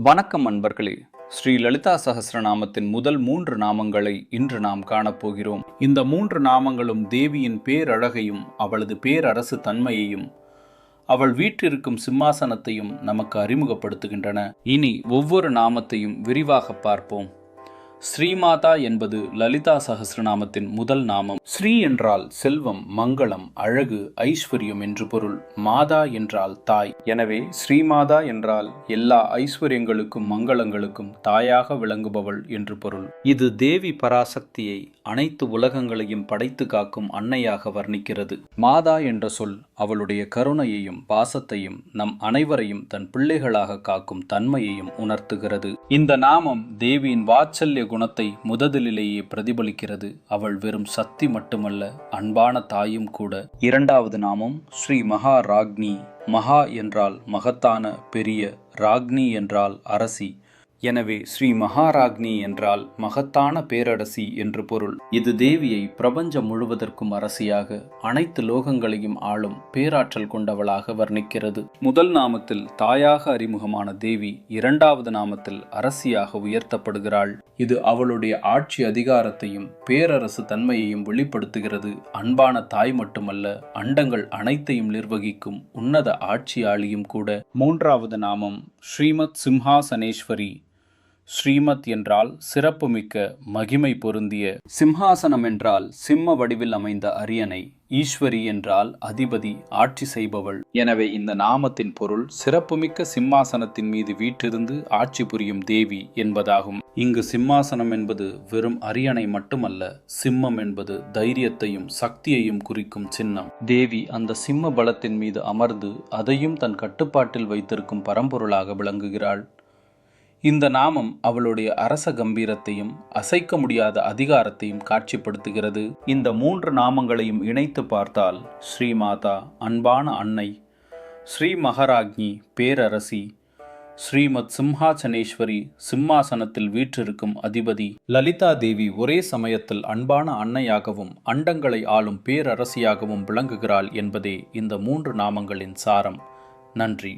வணக்கம் அன்பர்களே. ஸ்ரீ லலிதா சஹஸ்ரநாமத்தின் முதல் 3 நாமங்களை இன்று நாம் காணப்போகிறோம். இந்த 3 நாமங்களும் தேவியின் பேரழகையும் அவளது பேரரசு தன்மையையும் அவள் வீற்றிருக்கும் சிம்மாசனத்தையும் நமக்கு அறிமுகப்படுத்துகின்றன. இனி ஒவ்வொரு நாமத்தையும் விரிவாக பார்ப்போம். ஸ்ரீமாதா என்பது லலிதா சஹஸ்ரநாமத்தின் முதல் நாமம். ஸ்ரீ என்றால் செல்வம், மங்களம், அழகு, ஐஸ்வர்யம் என்று பொருள். மாதா என்றால் தாய். எனவே ஸ்ரீமாதா என்றால் எல்லா ஐஸ்வர்யங்களுக்கும் மங்களங்களுக்கும் தாயாக விளங்குபவள் என்று பொருள். இது தேவி பராசக்தியை அனைத்து உலகங்களையும் படைத்து காக்கும் அன்னையாக வர்ணிக்கிறது. மாதா என்ற சொல் அவளுடைய கருணையையும் பாசத்தையும் நம் அனைவரையும் தன் பிள்ளைகளாக காக்கும் தன்மையையும் உணர்த்துகிறது. இந்த நாமம் தேவியின் வாத்சல்ய குணத்தை முதலிலேயே பிரதிபலிக்கிறது. அவள் வெறும் சக்தி மட்டுமல்ல, அன்பான தாயும் கூட. இரண்டாவது நாமம் ஸ்ரீ மகா ராக்னி. மகா என்றால் மகத்தான, பெரிய. ராக்னி என்றால் அரசி. எனவே ஸ்ரீ மகாராக்னி என்றால் மகத்தான பேரரசி என்று பொருள். இது தேவியை பிரபஞ்சம் முழுவதற்கும் அரசியாக, அனைத்து லோகங்களையும் ஆளும் பேராற்றல் கொண்டவளாக வர்ணிக்கிறது. முதல் நாமத்தில் தாயாக அறிமுகமான தேவி இரண்டாவது நாமத்தில் அரசியாக உயர்த்தப்படுகிறாள். இது அவளுடைய ஆட்சி அதிகாரத்தையும் பேரரசு தன்மையையும் வெளிப்படுத்துகிறது. அன்பான தாய் மட்டுமல்ல, அண்டங்கள் அனைத்தையும் நிர்வகிக்கும் உன்னத ஆட்சியாளியும் கூட. மூன்றாவது நாமம் ஸ்ரீமத் சிம்ஹாசனேஸ்வரி. ஸ்ரீமத் என்றால் சிறப்புமிக்க, மகிமை பொருந்திய. சிம்ஹாசனம் என்றால் சிம்ம வடிவில் அமைந்த அரியணை. ஈஸ்வரி என்றால் அதிபதி, ஆட்சி செய்பவள். எனவே இந்த நாமத்தின் பொருள் சிறப்புமிக்க சிம்மாசனத்தின் மீது வீற்றிருந்து ஆட்சி புரியும் தேவி என்பதாகும். இங்கு சிம்மாசனம் என்பது வெறும் அரியணை மட்டுமல்ல, சிம்மம் என்பது தைரியத்தையும் சக்தியையும் குறிக்கும் சின்னம். தேவி அந்த சிம்ம பலத்தின் மீது அமர்ந்து அதையும் தன் கட்டுப்பாட்டில் வைத்திருக்கும் பரம்பொருளாக விளங்குகிறாள். இந்த நாமம் அவளுடைய அரச கம்பீரத்தையும் அசைக்க முடியாத அதிகாரத்தையும் காட்சிப்படுத்துகிறது. இந்த 3 நாமங்களையும் இணைத்து பார்த்தால் ஸ்ரீமாதா அன்பான அன்னை, ஸ்ரீ மகாராஜ்ஞி பேரரசி, ஸ்ரீமத் சிம்ஹாசனேஸ்வரி சிம்மாசனத்தில் வீற்றிருக்கும் அதிபதி, லலிதா தேவி ஒரே சமயத்தில் அன்பான அன்னையாகவும் அண்டங்களை ஆளும் பேரரசியாகவும் விளங்குகிறாள் என்பதே இந்த 3 நாமங்களின் சாரம். நன்றி.